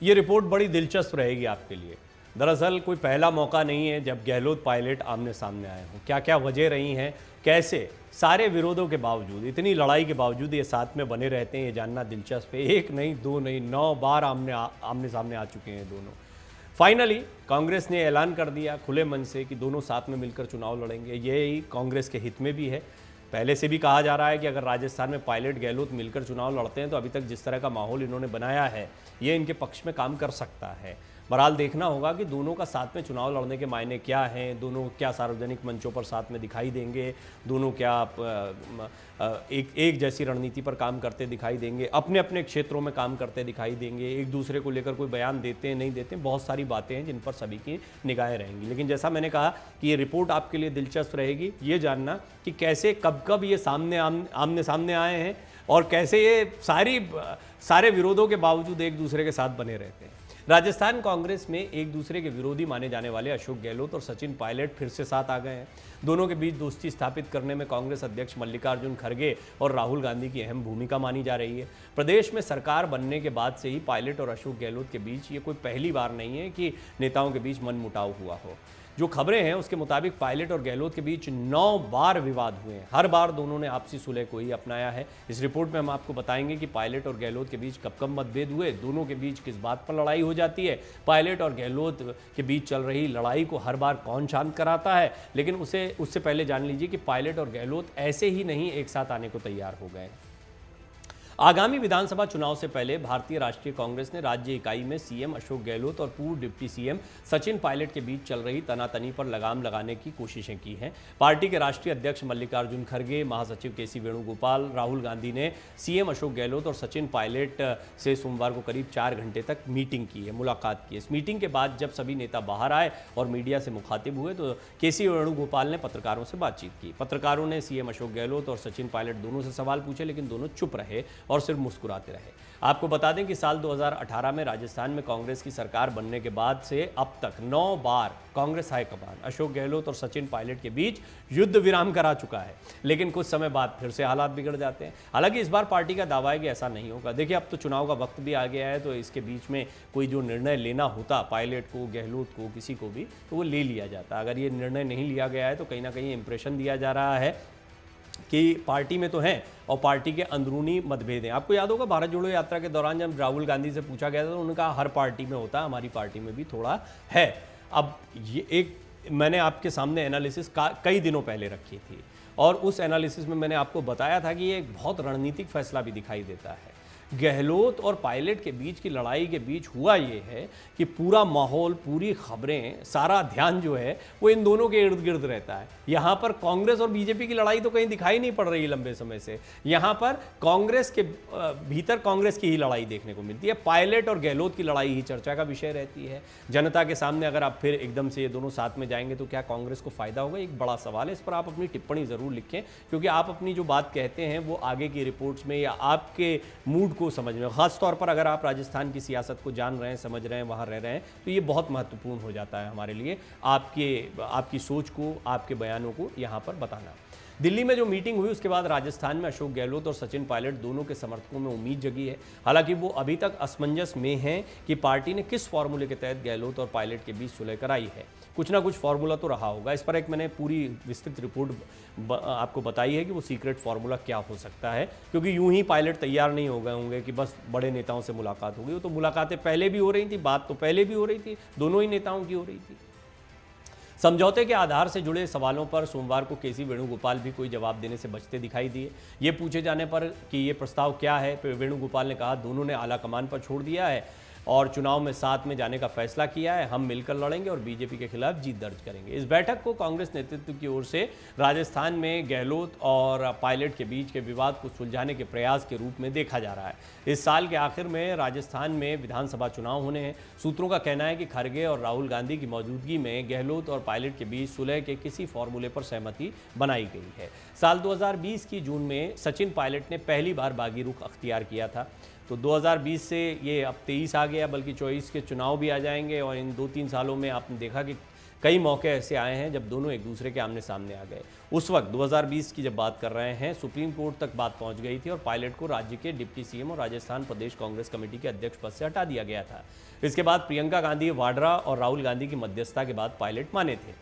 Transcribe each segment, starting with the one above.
ये रिपोर्ट बड़ी दिलचस्प रहेगी आपके लिए। दरअसल कोई पहला मौका नहीं है जब गहलोत पायलट आमने सामने आए हों। क्या क्या वजह रही हैं, कैसे सारे विरोधों के बावजूद, इतनी लड़ाई के बावजूद ये साथ में बने रहते हैं, ये जानना दिलचस्प है। एक नहीं, दो नहीं, 9 बार आमने सामने आ चुके हैं दोनों। फाइनली कांग्रेस ने ऐलान कर दिया खुले मन से कि दोनों साथ में मिलकर चुनाव लड़ेंगे। यही कांग्रेस के हित में भी है। पहले से भी कहा जा रहा है कि अगर राजस्थान में पायलट गहलोत मिलकर चुनाव लड़ते हैं तो अभी तक जिस तरह का माहौल इन्होंने बनाया है ये इनके पक्ष में काम कर सकता है। बहरहाल देखना होगा कि दोनों का साथ में चुनाव लड़ने के मायने क्या हैं, दोनों क्या सार्वजनिक मंचों पर साथ में दिखाई देंगे, दोनों क्या एक जैसी रणनीति पर काम करते दिखाई देंगे, अपने अपने क्षेत्रों में काम करते दिखाई देंगे, एक दूसरे को लेकर कोई बयान देते हैं नहीं देते, बहुत सारी बातें हैं जिन पर सभी की निगाहें रहेंगी। लेकिन जैसा मैंने कहा कि ये रिपोर्ट आपके लिए दिलचस्प रहेगी, ये जानना कि कैसे कब कब ये आमने सामने आए हैं और कैसे ये सारे विरोधों के बावजूद एक दूसरे के साथ बने रहते हैं। राजस्थान कांग्रेस में एक दूसरे के विरोधी माने जाने वाले अशोक गहलोत और सचिन पायलट फिर से साथ आ गए हैं। दोनों के बीच दोस्ती स्थापित करने में कांग्रेस अध्यक्ष मल्लिकार्जुन खड़गे और राहुल गांधी की अहम भूमिका मानी जा रही है। प्रदेश में सरकार बनने के बाद से ही पायलट और अशोक गहलोत के बीच ये कोई पहली बार नहीं है कि नेताओं के बीच मनमुटाव हुआ हो। जो खबरें हैं उसके मुताबिक पायलट और गहलोत के बीच 9 बार विवाद हुए हैं। हर बार दोनों ने आपसी सुलह को ही अपनाया है। इस रिपोर्ट में हम आपको बताएंगे कि पायलट और गहलोत के बीच कब कब मतभेद हुए, दोनों के बीच किस बात पर लड़ाई हो जाती है, पायलट और गहलोत के बीच चल रही लड़ाई को हर बार कौन शांत कराता है। लेकिन उससे पहले जान लीजिए कि पायलट और गहलोत ऐसे ही नहीं एक साथ आने को तैयार हो गए। आगामी विधानसभा चुनाव से पहले भारतीय राष्ट्रीय कांग्रेस ने राज्य इकाई में सीएम अशोक गहलोत और पूर्व डिप्टी सीएम सचिन पायलट के बीच चल रही तनातनी पर लगाम लगाने की कोशिशें की हैं। पार्टी के राष्ट्रीय अध्यक्ष मल्लिकार्जुन खड़गे, महासचिव केसी वेणुगोपाल, राहुल गांधी ने सीएम अशोक गहलोत और सचिन पायलट से सोमवार को करीब 4 घंटे तक मीटिंग की है, मुलाकात की। इस मीटिंग के बाद जब सभी नेता बाहर आए और मीडिया से मुखातिब हुए तो केसी वेणुगोपाल ने पत्रकारों से बातचीत की। पत्रकारों ने सीएम अशोक गहलोत और सचिन पायलट दोनों से सवाल पूछे, लेकिन दोनों चुप रहे और सिर्फ मुस्कुराते रहे। आपको बता दें कि साल 2018 में राजस्थान में कांग्रेस की सरकार बनने के बाद से अब तक 9 बार कांग्रेस हाईकमान अशोक गहलोत और सचिन पायलट के बीच युद्ध विराम करा चुका है। लेकिन कुछ समय बाद फिर से हालात बिगड़ जाते हैं। हालांकि इस बार पार्टी का दावा है कि ऐसा नहीं होगा। देखिए, अब तो चुनाव का वक्त भी आ गया है, तो इसके बीच में कोई जो निर्णय लेना होता पायलट को, गहलोत को, किसी को भी, तो वो ले लिया जाता। अगर ये निर्णय नहीं लिया गया है तो कहीं ना कहीं इंप्रेशन दिया जा रहा है कि पार्टी में तो हैं और पार्टी के अंदरूनी मतभेद हैं। आपको याद होगा भारत जोड़ो यात्रा के दौरान जब राहुल गांधी से पूछा गया था तो उन्होंने कहा हर पार्टी में होता है, हमारी पार्टी में भी थोड़ा है। अब ये एक मैंने आपके सामने एनालिसिस कई दिनों पहले रखी थी और उस एनालिसिस में मैंने आपको बताया था कि ये एक बहुत रणनीतिक फैसला भी दिखाई देता है। गहलोत और पायलट के बीच की लड़ाई के बीच हुआ ये है कि पूरा माहौल, पूरी खबरें, सारा ध्यान जो है वो इन दोनों के इर्द गिर्द रहता है। यहाँ पर कांग्रेस और बीजेपी की लड़ाई तो कहीं दिखाई नहीं पड़ रही लंबे समय से। यहाँ पर कांग्रेस के भीतर कांग्रेस की ही लड़ाई देखने को मिलती है। पायलट और गहलोत की लड़ाई ही चर्चा का विषय रहती है। जनता के सामने अगर आप फिर एकदम से ये दोनों साथ में जाएंगे तो क्या कांग्रेस को फायदा होगा? एक बड़ा सवाल है। इस पर आप अपनी टिप्पणी जरूर लिखें, क्योंकि आप अपनी जो बात कहते हैं वो आगे की रिपोर्ट्स में या आपके मूड को समझ में, खास तौर पर अगर आप राजस्थान की सियासत को जान रहे हैं, समझ रहे हैं, वहां रह रहे हैं, तो ये बहुत महत्वपूर्ण हो जाता है हमारे लिए, आपकी सोच को, आपके बयानों को यहां पर बताना। दिल्ली में जो मीटिंग हुई उसके बाद राजस्थान में अशोक गहलोत और सचिन पायलट दोनों के समर्थकों में उम्मीद जगी है। हालांकि वो अभी तक असमंजस में हैं कि पार्टी ने किस फॉर्मूले के तहत गहलोत और पायलट के बीच सुलह कराई है। कुछ ना कुछ फॉर्मूला तो रहा होगा। इस पर एक मैंने पूरी विस्तृत रिपोर्ट आपको बताई है कि वो सीक्रेट फॉर्मूला क्या हो सकता है, क्योंकि यूं ही पायलट तैयार नहीं हो गए होंगे कि बस बड़े नेताओं से मुलाकात हो गई। वो तो मुलाकातें पहले भी हो रही थी, बात तो पहले भी हो रही थी, दोनों ही नेताओं की हो रही थी। समझौते के आधार से जुड़े सवालों पर सोमवार को केसी वेणुगोपाल भी कोई जवाब देने से बचते दिखाई दिए। ये पूछे जाने पर कि ये प्रस्ताव क्या है, वेणुगोपाल ने कहा दोनों ने आला कमान पर छोड़ दिया है और चुनाव में साथ में जाने का फैसला किया है। हम मिलकर लड़ेंगे और बीजेपी के खिलाफ जीत दर्ज करेंगे। इस बैठक को कांग्रेस नेतृत्व की ओर से राजस्थान में गहलोत और पायलट के बीच के विवाद को सुलझाने के प्रयास के रूप में देखा जा रहा है। इस साल के आखिर में राजस्थान में विधानसभा चुनाव होने हैं। सूत्रों का कहना है कि खड़गे और राहुल गांधी की मौजूदगी में गहलोत और पायलट के बीच सुलह के किसी फॉर्मूले पर सहमति बनाई गई है। साल 2020 की जून में सचिन पायलट ने पहली बार बागी रुख अख्तियार किया था। तो 2020 से ये अब 23 आ गया, बल्कि 24 के चुनाव भी आ जाएंगे और इन 2-3 सालों में आपने देखा कि कई मौके ऐसे आए हैं जब दोनों एक दूसरे के आमने सामने आ गए। उस वक्त 2020 की जब बात कर रहे हैं, सुप्रीम कोर्ट तक बात पहुंच गई थी और पायलट को राज्य के डिप्टी सीएम और राजस्थान प्रदेश कांग्रेस कमेटी के अध्यक्ष पद से हटा दिया गया था। इसके बाद प्रियंका गांधी वाड्रा और राहुल गांधी की मध्यस्थता के बाद पायलट माने थे।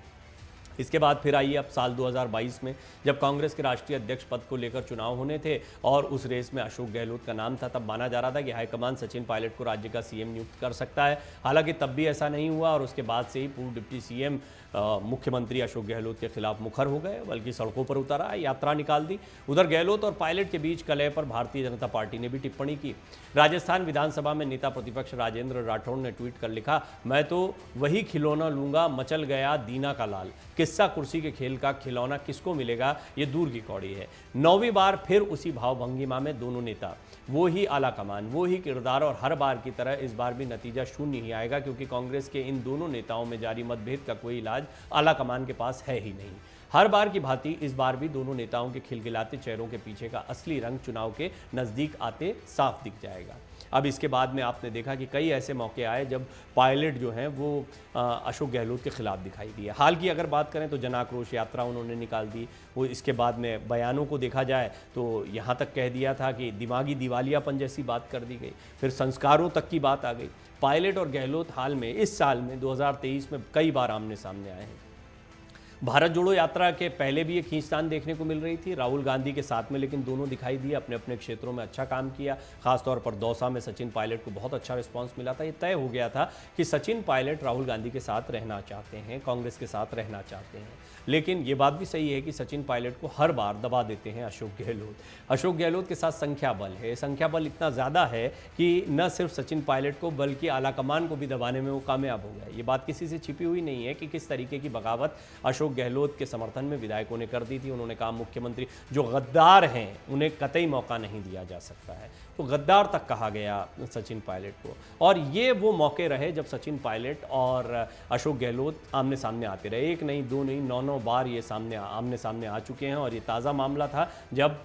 इसके बाद फिर आइए अब साल 2022 में, जब कांग्रेस के राष्ट्रीय अध्यक्ष पद को लेकर चुनाव होने थे और उस रेस में अशोक गहलोत का नाम था, तब माना जा रहा था कि हाईकमान सचिन पायलट को राज्य का सीएम नियुक्त कर सकता है। हालांकि तब भी ऐसा नहीं हुआ और उसके बाद से ही पूर्व डिप्टी सीएम मुख्यमंत्री अशोक गहलोत के खिलाफ मुखर हो गए, बल्कि सड़कों पर उतर आए, यात्रा निकाल दी। उधर गहलोत और पायलट के बीच कलह पर भारतीय जनता पार्टी ने भी टिप्पणी की। राजस्थान विधानसभा में नेता प्रतिपक्ष राजेंद्र राठौड़ ने ट्वीट कर लिखा, मैं तो वही खिलौना लूंगा, मचल गया दीना का लाल। किस्सा कुर्सी के खेल का खिलौना किसको मिलेगा, ये दूर की कौड़ी है। 9वीं बार फिर उसी भावभंगिमा में दोनों नेता, वो ही आला कमान, वो ही किरदार, और हर बार की तरह इस बार भी नतीजा शून्य ही आएगा, क्योंकि कांग्रेस के इन दोनों नेताओं में जारी मतभेद का कोई इलाज आला कमान के पास है ही नहीं। हर बार की भांति इस बार भी दोनों नेताओं के खिलखिलाते चेहरों के पीछे का असली रंग चुनाव के नजदीक आते साफ दिख जाएगा। अब इसके बाद में आपने देखा कि कई ऐसे मौके आए जब पायलट जो हैं वो अशोक गहलोत के खिलाफ दिखाई दिए। हाल की अगर बात करें तो जन आक्रोश यात्रा उन्होंने निकाल दी। वो इसके बाद में बयानों को देखा जाए तो यहाँ तक कह दिया था कि दिमागी दिवालियापन जैसी बात कर दी गई। फिर संस्कारों तक की बात आ गई। पायलट और गहलोत हाल में, इस साल में 2023 में कई बार आमने सामने आए हैं। भारत जोड़ो यात्रा के पहले भी एक खींचतान देखने को मिल रही थी राहुल गांधी के साथ में, लेकिन दोनों दिखाई दिए, अपने अपने क्षेत्रों में अच्छा काम किया। खासतौर पर दौसा में सचिन पायलट को बहुत अच्छा रिस्पांस मिला था। ये तय हो गया था कि सचिन पायलट राहुल गांधी के साथ रहना चाहते हैं, कांग्रेस के साथ रहना चाहते हैं। लेकिन ये बात भी सही है कि सचिन पायलट को हर बार दबा देते हैं अशोक गहलोत। अशोक गहलोत के साथ संख्या बल है, संख्या बल इतना ज़्यादा है कि न सिर्फ सचिन पायलट को बल्कि आलाकमान को भी दबाने में वो कामयाब हो गए। ये बात किसी से छिपी हुई नहीं है कि किस तरीके की बगावत अशोक गहलोत के समर्थन में विधायकों ने कर दी थी। उन्होंने कहा मुख्यमंत्री जो गद्दार हैं उन्हें कतई मौका नहीं दिया जा सकता है। तो गद्दार तक कहा गया सचिन पायलट को, और ये वो मौके रहे जब सचिन पायलट और अशोक गहलोत आमने सामने आते रहे। एक नहीं, दो नहीं, 9 बार ये आमने सामने आ चुके हैं। और ये ताज़ा मामला था जब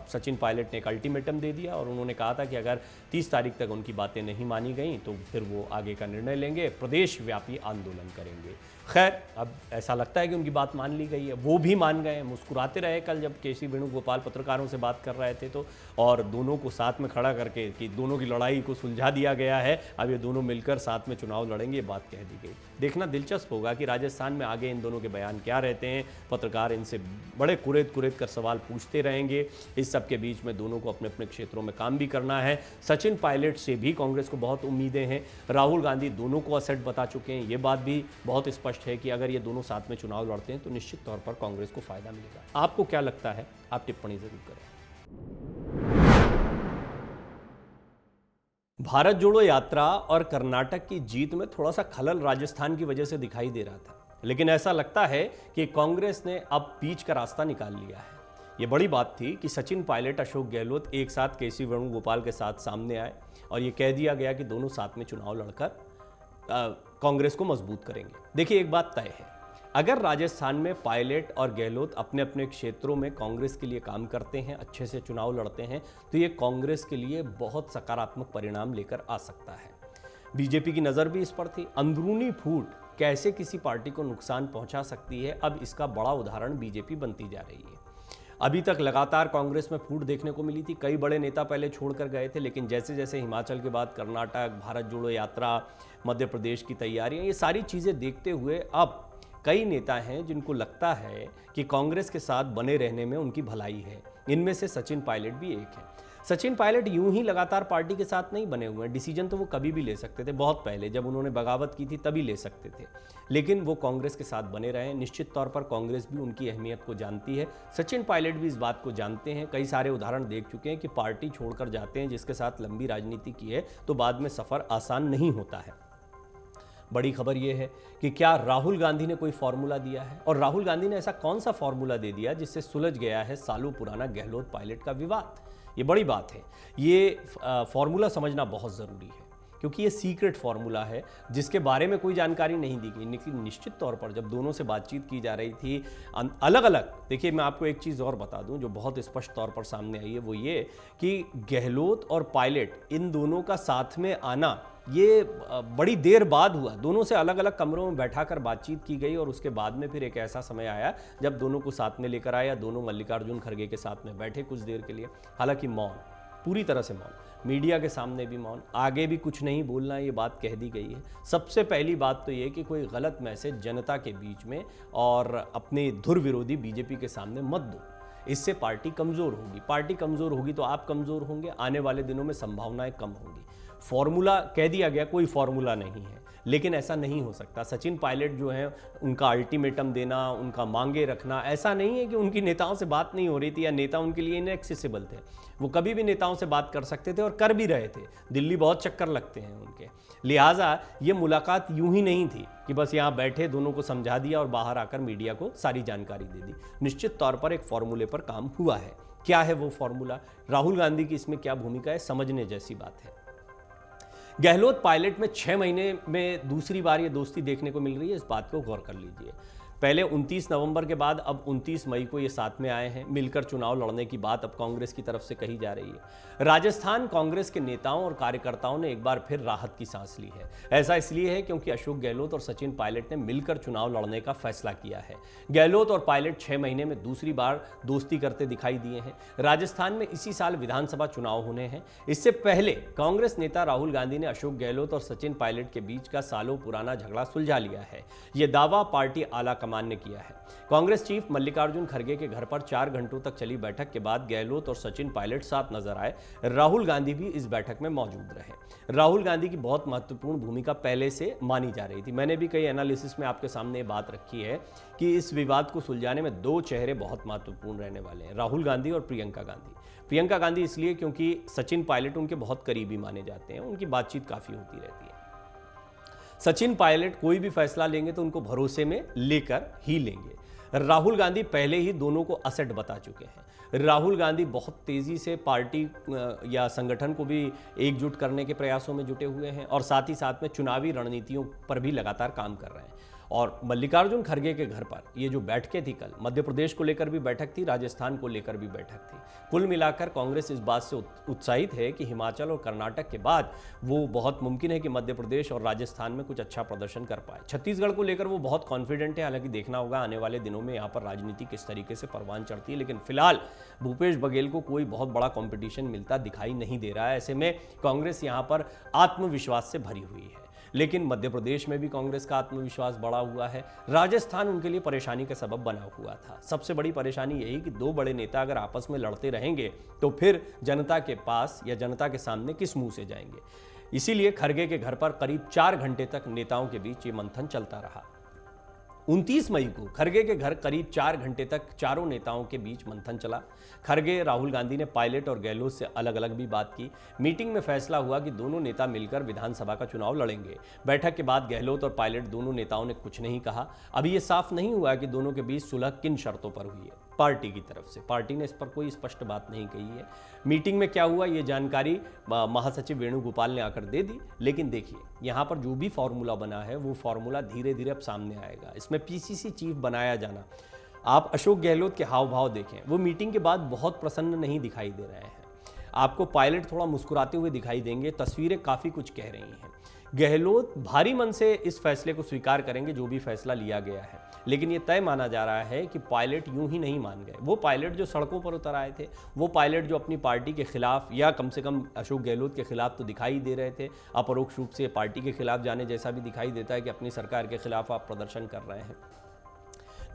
सचिन पायलट ने एक अल्टीमेटम दे दिया और उन्होंने कहा था कि अगर 30 तारीख तक उनकी बातें नहीं मानी गई तो फिर वो आगे का निर्णय लेंगे, प्रदेश व्यापी आंदोलन करेंगे। खैर, अब ऐसा लगता है कि उनकी बात मान ली गई है, वो भी मान गए, मुस्कुराते रहे कल जब केसी वेणुगोपाल पत्रकारों से बात कर रहे थे तो, और दोनों को साथ में खड़ा करके कि दोनों की लड़ाई को सुलझा दिया गया है, अब ये दोनों मिलकर साथ में चुनाव लड़ेंगे, ये बात कह दी गई। देखना दिलचस्प होगा कि राजस्थान में आगे इन दोनों के बयान क्या रहते हैं। पत्रकार इनसे बड़े कुरेद कर सवाल पूछते रहेंगे। इस सब के बीच में दोनों को अपने अपने क्षेत्रों में काम भी करना है। सचिन पायलट से भी कांग्रेस को बहुत उम्मीदें हैं। राहुल गांधी दोनों को असेट बता चुके हैं। ये बात भी बहुत स्पष्ट है कि अगर ये दोनों साथ में चुनाव लड़ते हैं तो निश्चित तौर पर कांग्रेस को फायदा मिलेगा। आपको क्या लगता है? आप टिप्पणी जरूर करें। भारत जोड़ो यात्रा और कर्नाटक की जीत में थोड़ा सा खलल राजस्थान की वजह से दिखाई दे रहा था, लेकिन ऐसा लगता है कि कांग्रेस ने अब बीच का रास्ता निकाल लिया है। ये बड़ी बात थी कि सचिन पायलट, अशोक गहलोत एक साथ केसी वेणुगोपाल के साथ सामने आए और ये कह दिया गया कि दोनों साथ में चुनाव लड़कर कांग्रेस को मजबूत करेंगे। देखिए, एक बात तय है, अगर राजस्थान में पायलट और गहलोत अपने अपने क्षेत्रों में कांग्रेस के लिए काम करते हैं, अच्छे से चुनाव लड़ते हैं, तो ये कांग्रेस के लिए बहुत सकारात्मक परिणाम लेकर आ सकता है। बीजेपी की नज़र भी इस पर थी। अंदरूनी फूट कैसे किसी पार्टी को नुकसान पहुंचा सकती है, अब इसका बड़ा उदाहरण बीजेपी बनती जा रही है। अभी तक लगातार कांग्रेस में फूट देखने को मिली थी। कई बड़े नेता पहले छोड़कर गए थे, लेकिन जैसे जैसे हिमाचल के बाद कर्नाटक, भारत जोड़ो यात्रा, मध्य प्रदेश की तैयारियां, ये सारी चीज़ें देखते हुए अब कई नेता हैं जिनको लगता है कि कांग्रेस के साथ बने रहने में उनकी भलाई है। इनमें से सचिन पायलट भी एक है। सचिन पायलट यूं ही लगातार पार्टी के साथ नहीं बने हुए हैं। डिसीजन तो वो कभी भी ले सकते थे, बहुत पहले जब उन्होंने बगावत की थी तभी ले सकते थे, लेकिन वो कांग्रेस के साथ बने रहे। निश्चित तौर पर कांग्रेस भी उनकी अहमियत को जानती है, सचिन पायलट भी इस बात को जानते हैं। कई सारे उदाहरण देख चुके हैं कि पार्टी छोड़कर जाते हैं जिसके साथ लंबी राजनीति की है तो बाद में सफ़र आसान नहीं होता है। बड़ी खबर यह है कि क्या राहुल गांधी ने कोई फॉर्मूला दिया है, और राहुल गांधी ने ऐसा कौन सा फॉर्मूला दे दिया जिससे सुलझ गया है सालों पुराना गहलोत पायलट का विवाद। ये बड़ी बात है। ये फॉर्मूला समझना बहुत ज़रूरी है, क्योंकि ये सीक्रेट फार्मूला है जिसके बारे में कोई जानकारी नहीं दी गई। लेकिन निश्चित तौर पर जब दोनों से बातचीत की जा रही थी अलग अलग, देखिए मैं आपको एक चीज़ और बता दूं जो बहुत स्पष्ट तौर पर सामने आई है, वो ये कि गहलोत और पायलट इन दोनों का साथ में आना ये बड़ी देर बाद हुआ। दोनों से अलग अलग कमरों में बैठाकर बातचीत की गई और उसके बाद में फिर एक ऐसा समय आया जब दोनों को साथ में लेकर आया, दोनों मल्लिकार्जुन खड़गे के साथ में बैठे कुछ देर के लिए। हालांकि मौन, पूरी तरह से मौन, मीडिया के सामने भी मौन, आगे भी कुछ नहीं बोलना, ये बात कह दी गई है। सबसे पहली बात तो ये कि कोई गलत मैसेज जनता के बीच में और अपने धुर विरोधी बीजेपी के सामने मत दो। इससे पार्टी कमज़ोर होगी। पार्टी कमज़ोर होगी तो आप कमज़ोर होंगे, आने वाले दिनों में संभावनाएं कम होंगी। फॉर्मूला कह दिया गया, कोई फॉर्मूला नहीं है, लेकिन ऐसा नहीं हो सकता। सचिन पायलट जो हैं, उनका अल्टीमेटम देना, उनका मांगे रखना, ऐसा नहीं है कि उनकी नेताओं से बात नहीं हो रही थी या नेता उनके लिए इनएक्सेसिबल थे। वो कभी भी नेताओं से बात कर सकते थे और कर भी रहे थे। दिल्ली बहुत चक्कर लगते हैं उनके, लिहाजा ये मुलाकात यूं ही नहीं थी कि बस यहाँ बैठे दोनों को समझा दिया और बाहर आकर मीडिया को सारी जानकारी दे दी। निश्चित तौर पर एक फॉर्मूले पर काम हुआ है। क्या है वो फॉर्मूला, राहुल गांधी की इसमें क्या भूमिका है, समझने जैसी बात है। गहलोत पायलट में 6 महीने में दूसरी बार ये दोस्ती देखने को मिल रही है, इस बात को गौर कर लीजिए। पहले 29 नवंबर के बाद अब 29 मई को ये साथ में आए हैं। मिलकर चुनाव लड़ने की बात अब कांग्रेस की तरफ से कही जा रही है। राजस्थान कांग्रेस के नेताओं और कार्यकर्ताओं ने एक बार फिर राहत की सांस ली है। ऐसा इसलिए है क्योंकि अशोक गहलोत और सचिन पायलट ने मिलकर चुनाव लड़ने का फैसला किया है। गहलोत और पायलट 6 महीने में दूसरी बार दोस्ती करते दिखाई दिए हैं। राजस्थान में इसी साल विधानसभा चुनाव होने हैं। इससे पहले कांग्रेस नेता राहुल गांधी ने अशोक गहलोत और सचिन पायलट के बीच का सालों पुराना झगड़ा सुलझा लिया है। यह दावा पार्टी आला कमान ने किया है। कांग्रेस चीफ मल्लिकार्जुन खड़गे के घर पर 4 घंटों तक चली बैठक के बाद गहलोत और सचिन पायलट साथ नजर आए। राहुल गांधी भी इस बैठक में मौजूद रहे। राहुल गांधी की बहुत महत्वपूर्ण भूमिका पहले से मानी जा रही थी। मैंने भी कई एनालिसिस में आपके सामने बात रखी है कि इस विवाद को सुलझाने में 2 चेहरे बहुत महत्वपूर्ण रहने वाले हैं, राहुल गांधी और प्रियंका गांधी। प्रियंका गांधी इसलिए क्योंकि सचिन पायलट उनके बहुत करीबी माने जाते हैं, उनकी बातचीत काफी होती रहती है। सचिन पायलट कोई भी फैसला लेंगे तो उनको भरोसे में लेकर ही लेंगे। राहुल गांधी पहले ही दोनों को असेट बता चुके हैं। राहुल गांधी बहुत तेजी से पार्टी या संगठन को भी एकजुट करने के प्रयासों में जुटे हुए हैं और साथ ही साथ में चुनावी रणनीतियों पर भी लगातार काम कर रहे हैं। और मल्लिकार्जुन खड़गे के घर पर ये जो बैठकें थी, कल मध्य प्रदेश को लेकर भी बैठक थी, राजस्थान को लेकर भी बैठक थी। कुल मिलाकर कांग्रेस इस बात से उत्साहित है कि हिमाचल और कर्नाटक के बाद वो बहुत मुमकिन है कि मध्य प्रदेश और राजस्थान में कुछ अच्छा प्रदर्शन कर पाए। छत्तीसगढ़ को लेकर वो बहुत कॉन्फिडेंट है। हालांकि देखना होगा आने वाले दिनों में यहाँ पर राजनीति किस तरीके से परवान चढ़ती है, लेकिन फिलहाल भूपेश बघेल को कोई बहुत बड़ा कॉम्पिटिशन मिलता दिखाई नहीं दे रहा है। ऐसे में कांग्रेस यहाँ पर आत्मविश्वास से भरी हुई है। लेकिन मध्य प्रदेश में भी कांग्रेस का आत्मविश्वास बढ़ा हुआ है। राजस्थान उनके लिए परेशानी का सबब बना हुआ था। सबसे बड़ी परेशानी यही कि 2 बड़े नेता अगर आपस में लड़ते रहेंगे तो फिर जनता के पास या जनता के सामने किस मुंह से जाएंगे। इसीलिए खड़गे के घर पर करीब 4 घंटे तक नेताओं के बीच ये मंथन चलता रहा। 29 मई को खड़गे के घर करीब 4 घंटे तक चारों नेताओं के बीच मंथन चला। खड़गे, राहुल गांधी ने पायलट और गहलोत से अलग अलग भी बात की। मीटिंग में फैसला हुआ कि दोनों नेता मिलकर विधानसभा का चुनाव लड़ेंगे। बैठक के बाद गहलोत और पायलट दोनों नेताओं ने कुछ नहीं कहा। अभी यह साफ नहीं हुआ कि दोनों के बीच सुलह किन शर्तों पर हुई है। पार्टी की तरफ से पार्टी ने इस पर कोई स्पष्ट बात नहीं कही है। मीटिंग में क्या हुआ ये जानकारी महासचिव वेणुगोपाल ने आकर दे दी। लेकिन देखिए, यहाँ पर जो भी फॉर्मूला बना है वो फॉर्मूला धीरे धीरे अब सामने आएगा। इसमें पीसीसी चीफ बनाया जाना, आप अशोक गहलोत के हाव भाव देखें, वो मीटिंग के बाद बहुत प्रसन्न नहीं दिखाई दे रहे हैं। आपको पायलट थोड़ा मुस्कुराते हुए दिखाई देंगे। तस्वीरें काफ़ी कुछ कह रही हैं। गहलोत भारी मन से इस फैसले को स्वीकार करेंगे जो भी फैसला लिया गया है, लेकिन ये तय माना जा रहा है कि पायलट यूं ही नहीं मान गए। वो पायलट जो सड़कों पर उतर आए थे, वो पायलट जो अपनी पार्टी के खिलाफ या कम से कम अशोक गहलोत के खिलाफ तो दिखाई दे रहे थे, अपरोक्ष रूप से पार्टी के खिलाफ जाने जैसा भी दिखाई देता है कि अपनी सरकार के खिलाफ आप प्रदर्शन कर रहे हैं।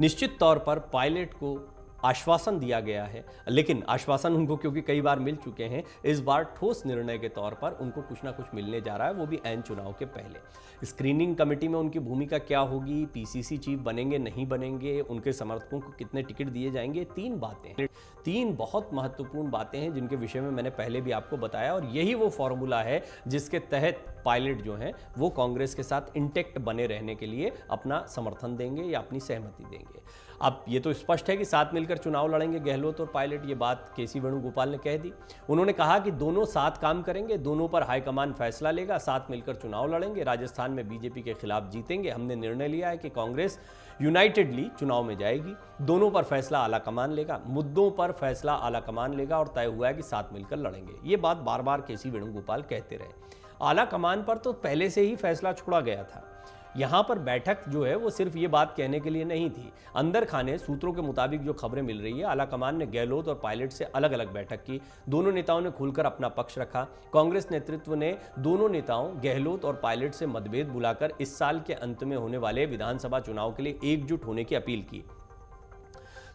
निश्चित तौर पर पायलट को आश्वासन दिया गया है, लेकिन आश्वासन उनको क्योंकि कई बार मिल चुके हैं, इस बार ठोस निर्णय के तौर पर उनको कुछ ना कुछ मिलने जा रहा है, वो भी ऐन चुनाव के पहले। स्क्रीनिंग कमेटी में उनकी भूमिका क्या होगी, पीसीसी चीफ बनेंगे नहीं बनेंगे, उनके समर्थकों को कितने टिकट दिए जाएंगे, 3 बातें, 3 बहुत महत्वपूर्ण बातें हैं जिनके विषय में मैंने पहले भी आपको बताया। और यही वो फॉर्मूला है जिसके तहत पायलट जो हैं वो कांग्रेस के साथ इंटेक्ट बने रहने के लिए अपना समर्थन देंगे या अपनी सहमति देंगे। अब ये तो स्पष्ट है कि साथ मिलकर चुनाव लड़ेंगे गहलोत और पायलट, ये बात केसी वेणुगोपाल ने कह दी। उन्होंने कहा कि दोनों साथ काम करेंगे, दोनों पर हाईकमान फैसला लेगा, साथ मिलकर चुनाव लड़ेंगे, राजस्थान में बीजेपी के खिलाफ जीतेंगे। हमने निर्णय लिया है कि कांग्रेस यूनाइटेडली चुनाव में जाएगी, दोनों पर फैसला आला कमान लेगा, मुद्दों पर फैसला आला कमान लेगा और तय हुआ है कि साथ मिलकर लड़ेंगे। ये बात बार बार केसी वेणुगोपाल कहते रहे। आला कमान पर तो पहले से ही फैसला छोड़ा गया था। यहाँ पर बैठक जो है वो सिर्फ ये बात कहने के लिए नहीं थी। अंदर खाने सूत्रों के मुताबिक जो खबरें मिल रही है, आला कमान ने गहलोत और पायलट से अलग अलग बैठक की। दोनों नेताओं ने खुलकर अपना पक्ष रखा। कांग्रेस नेतृत्व ने दोनों नेताओं गहलोत और पायलट से मतभेद बुलाकर इस साल के अंत में होने वाले विधानसभा चुनाव के लिए एकजुट होने की अपील की।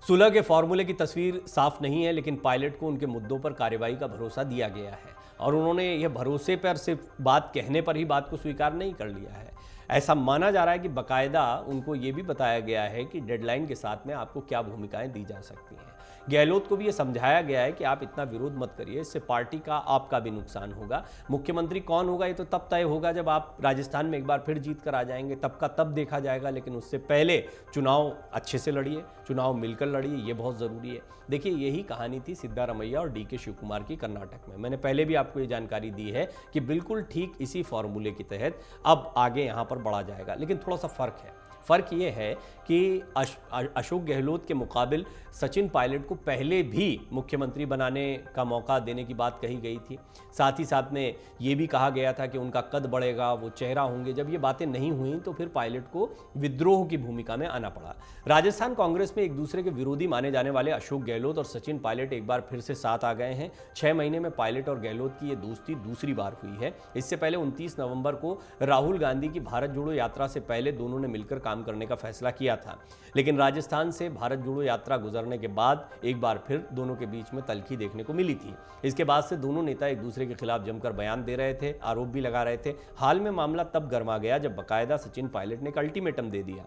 सुलह के फॉर्मूले की तस्वीर साफ नहीं है, लेकिन पायलट को उनके मुद्दों पर कार्रवाई का भरोसा दिया गया है और उन्होंने यह भरोसे पर सिर्फ बात कहने पर ही बात को स्वीकार नहीं कर लिया है। ऐसा माना जा रहा है कि बाकायदा उनको ये भी बताया गया है कि डेडलाइन के साथ में आपको क्या भूमिकाएं दी जा सकती हैं। गहलोत को भी ये समझाया गया है कि आप इतना विरोध मत करिए, इससे पार्टी का आपका भी नुकसान होगा। मुख्यमंत्री कौन होगा ये तो तब तय होगा जब आप राजस्थान में एक बार फिर जीत कर आ जाएंगे, तब का तब देखा जाएगा। लेकिन उससे पहले चुनाव अच्छे से लड़िए, चुनाव मिलकर लड़िए, ये बहुत ज़रूरी है। देखिए, यही कहानी थी सिद्धारमैया और डीके शिव कुमार की कर्नाटक में। मैंने पहले भी आपको ये जानकारी दी है कि बिल्कुल ठीक इसी फॉर्मूले के तहत अब आगे यहाँ पर बढ़ा जाएगा। लेकिन थोड़ा सा फ़र्क है। फ़र्क ये है कि अशोक गहलोत के मुकाबिल सचिन पायलट को पहले भी मुख्यमंत्री बनाने का मौका देने की बात कही गई थी। साथ ही साथ में ये भी कहा गया था कि उनका कद बढ़ेगा, वो चेहरा होंगे। जब ये बातें नहीं हुई तो फिर पायलट को विद्रोह की भूमिका में आना पड़ा। राजस्थान कांग्रेस में एक दूसरे के विरोधी माने जाने वाले अशोक गहलोत और सचिन पायलट एक बार फिर से साथ आ गए हैं। 6 महीने में पायलट और गहलोत की ये दोस्ती दूसरी बार हुई है। इससे पहले 29 नवंबर को राहुल गांधी की भारत जोड़ो यात्रा से पहले दोनों ने मिलकर काम करने का फैसला किया था। लेकिन राजस्थान से भारत जोड़ो यात्रा गुजरने के बाद एक बार फिर दोनों के बीच में तल्खी देखने को मिली थी। इसके बाद से दोनों नेता एक दूसरे के खिलाफ जमकर बयान दे रहे थे, आरोप भी लगा रहे थे। हाल में मामला तब गर्मा गया जब बाकायदा सचिन पायलट ने एक अल्टीमेटम दे दिया।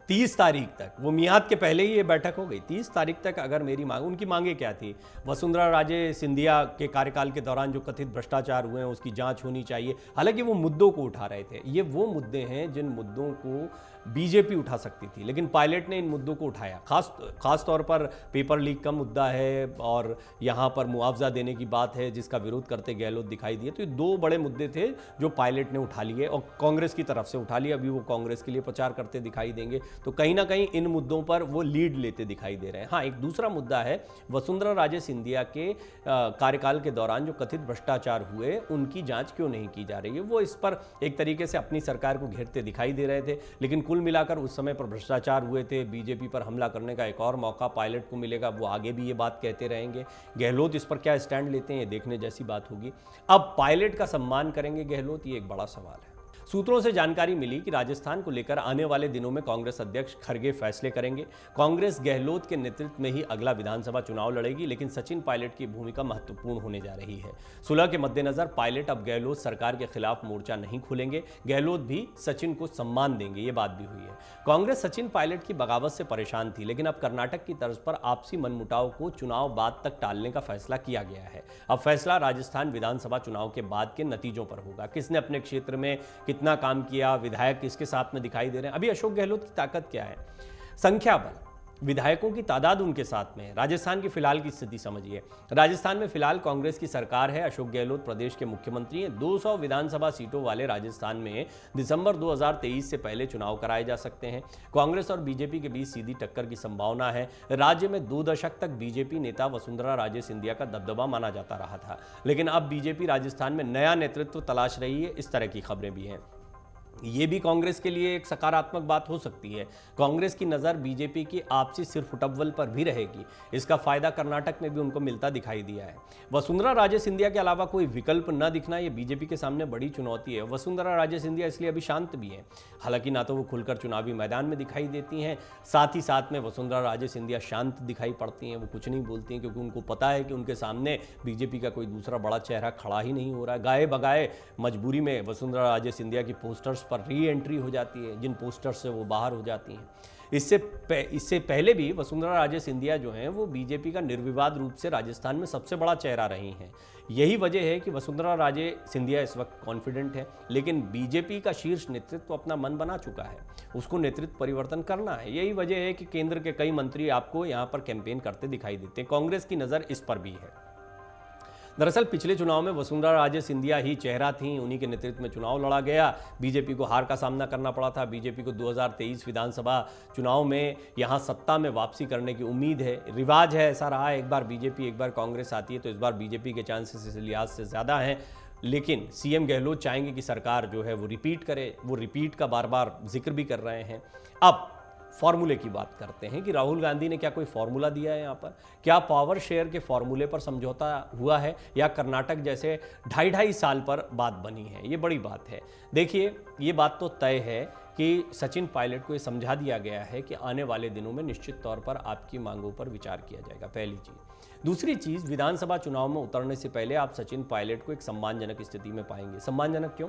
30 तारीख तक, वो मियाद के पहले ही ये बैठक हो गई। 30 तारीख तक अगर मेरी मांग, उनकी मांगे क्या थी? वसुंधरा राजे सिंधिया के कार्यकाल के दौरान जो कथित भ्रष्टाचार हुए हैं उसकी जांच होनी चाहिए। हालांकि वो मुद्दों को उठा रहे थे। ये वो मुद्दे हैं जिन मुद्दों को बीजेपी उठा सकती थी, लेकिन पायलट ने इन मुद्दों को उठाया। खास तौर पर पेपर लीक का मुद्दा है और यहाँ पर मुआवजा देने की बात है जिसका विरोध करते गहलोत दिखाई दिए। तो ये 2 बड़े मुद्दे थे जो पायलट ने उठा लिए और कांग्रेस की तरफ से उठा लिए। अभी वो कांग्रेस के लिए प्रचार करते दिखाई देंगे, तो कहीं ना कहीं इन मुद्दों पर वो लीड लेते दिखाई दे रहे हैं। हाँ, एक दूसरा मुद्दा है वसुंधरा राजे सिंधिया के कार्यकाल के दौरान जो कथित भ्रष्टाचार हुए उनकी जांच क्यों नहीं की जा रही है। वो इस पर एक तरीके से अपनी सरकार को घेरते दिखाई दे रहे थे, लेकिन कुल मिलाकर उस समय पर भ्रष्टाचार हुए थे। बीजेपी पर हमला करने का एक और मौका पायलट को मिलेगा। वो आगे भी ये बात कहते रहेंगे। गहलोत इस पर क्या स्टैंड लेते हैं ये देखने जैसी बात होगी। अब पायलट का सम्मान करेंगे गहलोत, ये एक बड़ा सवाल है। सूत्रों से जानकारी मिली कि राजस्थान को लेकर आने वाले दिनों में कांग्रेस अध्यक्ष खड़गे फैसले करेंगे। कांग्रेस गहलोत के नेतृत्व में ही अगला विधानसभा चुनाव लड़ेगी, लेकिन सचिन पायलट की भूमिका महत्वपूर्ण होने जा रही है। सुलह के मद्देनजर पायलट अब गहलोत सरकार के खिलाफ मोर्चा नहीं खोलेंगे। गहलोत भी सचिन को सम्मान देंगे, ये बात भी हुई है। कांग्रेस सचिन पायलट की बगावत से परेशान थी, लेकिन अब कर्नाटक की तर्ज पर आपसी मनमुटाव को चुनाव बाद तक टालने का फैसला किया गया है। अब फैसला राजस्थान विधानसभा चुनाव के बाद के नतीजों पर होगा। किसने अपने क्षेत्र में कितना काम किया, विधायक किसके साथ में दिखाई दे रहे हैं। अभी अशोक गहलोत की ताकत क्या है? संख्या बल, विधायकों की तादाद उनके साथ में है। राजस्थान की फिलहाल की स्थिति समझिए। राजस्थान में फिलहाल कांग्रेस की सरकार है। अशोक गहलोत प्रदेश के मुख्यमंत्री हैं। 200 विधानसभा सीटों वाले राजस्थान में दिसंबर 2023 से पहले चुनाव कराए जा सकते हैं। कांग्रेस और बीजेपी के बीच सीधी टक्कर की संभावना है। राज्य में 2 दशक तक बीजेपी नेता वसुंधरा राजे सिंधिया का दबदबा माना जाता रहा था, लेकिन अब बीजेपी राजस्थान में नया नेतृत्व तलाश रही है, इस तरह की खबरें भी हैं। ये भी कांग्रेस के लिए एक सकारात्मक बात हो सकती है। कांग्रेस की नज़र बीजेपी की आपसी सिरफुटव्वल पर भी रहेगी। इसका फायदा कर्नाटक में भी उनको मिलता दिखाई दिया है। वसुंधरा राजे सिंधिया के अलावा कोई विकल्प न दिखना ये बीजेपी के सामने बड़ी चुनौती है। वसुंधरा राजे सिंधिया इसलिए अभी शांत भी हैं। हालांकि ना तो वो खुलकर चुनावी मैदान में दिखाई देती हैं, साथ ही साथ में वसुंधरा राजे सिंधिया शांत दिखाई पड़ती हैं। वो कुछ नहीं बोलती हैं क्योंकि उनको पता है कि उनके सामने बीजेपी का कोई दूसरा बड़ा चेहरा खड़ा ही नहीं हो रहा है। गाए बगाए मजबूरी में वसुंधरा राजे सिंधिया की पोस्टर्स पर री एंट्री हो जाती है, जिन पोस्टर्स से वो बाहर हो जाती हैं। इससे पहले भी वसुंधरा राजे सिंधिया जो हैं वो बीजेपी का निर्विवाद रूप से राजस्थान में सबसे बड़ा चेहरा रही हैं। यही वजह है कि वसुंधरा राजे सिंधिया इस वक्त कॉन्फिडेंट है, लेकिन बीजेपी का शीर्ष नेतृत्व अपना मन बना चुका है। उसको नेतृत्व परिवर्तन करना है। यही वजह है कि केंद्र के कई मंत्री आपको यहाँ पर कैंपेन करते दिखाई देते हैं। कांग्रेस की नज़र इस पर भी है। दरअसल पिछले चुनाव में वसुंधरा राजे सिंधिया ही चेहरा थी, उन्हीं के नेतृत्व में चुनाव लड़ा गया। बीजेपी को हार का सामना करना पड़ा था। बीजेपी को 2023 विधानसभा चुनाव में यहां सत्ता में वापसी करने की उम्मीद है। रिवाज है, ऐसा रहा है, एक बार बीजेपी एक बार कांग्रेस आती है, तो इस बार बीजेपी के चांसेस इस लिहाज से ज़्यादा हैं। लेकिन सीएम गहलोत चाहेंगे कि सरकार जो है वो रिपीट करे, वो रिपीट का बार बार जिक्र भी कर रहे हैं। अब फॉर्मूले की बात करते हैं कि राहुल गांधी ने क्या कोई फॉर्मूला दिया है यहाँ पर? क्या पावर शेयर के फॉर्मूले पर समझौता हुआ है या कर्नाटक जैसे 2.5 साल पर बात बनी है? ये बड़ी बात है। देखिए, ये बात तो तय है कि सचिन पायलट को ये समझा दिया गया है कि आने वाले दिनों में निश्चित तौर पर आपकी मांगों पर विचार किया जाएगा, पहली चीज़। दूसरी चीज़, विधानसभा चुनाव में उतरने से पहले आप सचिन पायलट को एक सम्मानजनक स्थिति में पाएंगे। सम्मानजनक क्यों?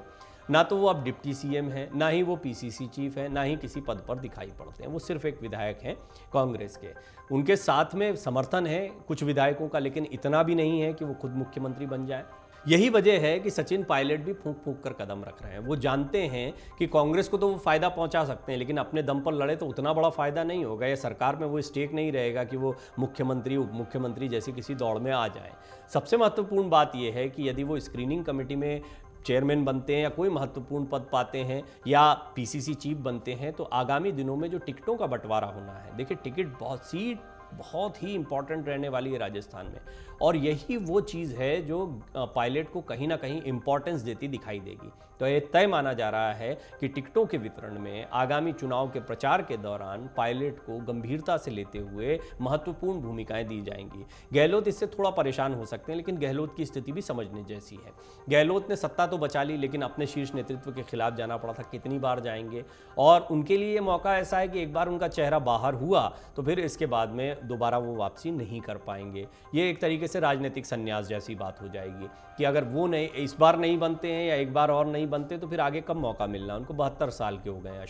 ना तो वो अब डिप्टी सीएम है, ना ही वो पीसीसी चीफ है, ना ही किसी पद पर दिखाई पड़ते हैं। वो सिर्फ एक विधायक हैं कांग्रेस के। उनके साथ में समर्थन है कुछ विधायकों का, लेकिन इतना भी नहीं है कि वो खुद मुख्यमंत्री बन जाए। यही वजह है कि सचिन पायलट भी फूंक फूंक कर कदम रख रहे हैं। वो जानते हैं कि कांग्रेस को तो वो फायदा पहुंचा सकते हैं, लेकिन अपने दम पर लड़े तो उतना बड़ा फायदा नहीं होगा, या सरकार में वो स्टेक नहीं रहेगा कि वो मुख्यमंत्री उप मुख्यमंत्री जैसी किसी दौड़ में आ जाए। सबसे महत्वपूर्ण बात यह है कि यदि वो स्क्रीनिंग कमेटी में चेयरमैन बनते हैं या कोई महत्वपूर्ण पद पाते हैं या पीसीसी चीफ बनते हैं, तो आगामी दिनों में जो टिकटों का बंटवारा होना है, देखिए टिकट सीट बहुत ही इंपॉर्टेंट रहने वाली है राजस्थान में, और यही वो चीज़ है जो पायलट को कहीं ना कहीं इंपॉर्टेंस देती दिखाई देगी। तो ये तय माना जा रहा है कि टिकटों के वितरण में आगामी चुनाव के प्रचार के दौरान पायलट को गंभीरता से लेते हुए महत्वपूर्ण भूमिकाएं दी जाएंगी। गहलोत इससे थोड़ा परेशान हो सकते हैं, लेकिन गहलोत की स्थिति भी समझने जैसी है। गहलोत ने सत्ता तो बचा ली, लेकिन अपने शीर्ष नेतृत्व के खिलाफ जाना पड़ा था। कितनी बार जाएंगे? और उनके लिए ये मौका ऐसा है कि एक बार उनका चेहरा बाहर हुआ तो फिर इसके बाद में दोबारा वो वापसी नहीं कर पाएंगे। ये एक तरीके से राजनीतिक संन्यास जैसी बात हो जाएगी कि अगर वो नहीं, इस बार नहीं बनते हैं या एक बार और नहीं बनते तो फिर आगे कब मौका मिलना? उनको 72 साल के हो गए हैं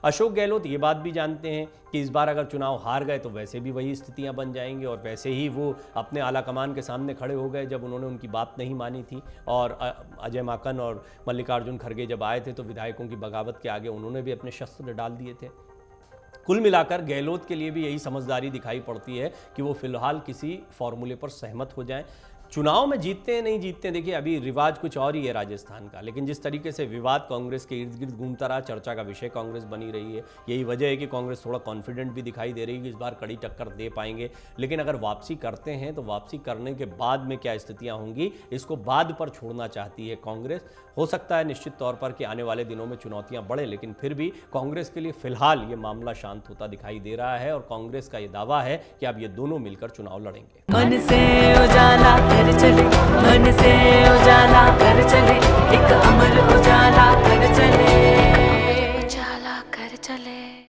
अशोक गहलोत ये बात भी जानते हैं कि इस बार अगर चुनाव हार गए तो वैसे भी वही स्थितियां बन जाएंगी, और वैसे ही वो अपने आला कमान के सामने खड़े हो गए जब उन्होंने उनकी बात नहीं मानी थी। और अजय माकन और मल्लिकार्जुन खड़गे जब आए थे तो विधायकों की बगावत के आगे उन्होंने भी अपने शस्त्र डाल दिए थे। कुल मिलाकर गहलोत के लिए भी यही समझदारी दिखाई पड़ती है कि वो फिलहाल किसी फॉर्मूले पर सहमत हो जाएं। चुनाव में जीतते हैं नहीं जीतते हैं, देखिए अभी रिवाज कुछ और ही है राजस्थान का, लेकिन जिस तरीके से विवाद कांग्रेस के इर्द गिर्द घूमता रहा, चर्चा का विषय कांग्रेस बनी रही है। यही वजह है कि कांग्रेस थोड़ा कॉन्फिडेंट भी दिखाई दे रही है कि इस बार कड़ी टक्कर दे पाएंगे। लेकिन अगर वापसी करते हैं तो वापसी करने के बाद में क्या स्थितियां होंगी, इसको बाद पर छोड़ना चाहती है कांग्रेस। हो सकता है निश्चित तौर पर कि आने वाले दिनों में चुनौतियां बढ़े, लेकिन फिर भी कांग्रेस के लिए फिलहाल ये मामला शांत होता दिखाई दे रहा है, और कांग्रेस का ये दावा है कि अब ये दोनों मिलकर चुनाव लड़ेंगे। मन से उजाला कर चले, मन से उजाला कर चले, एक अमर उजाला कर चले।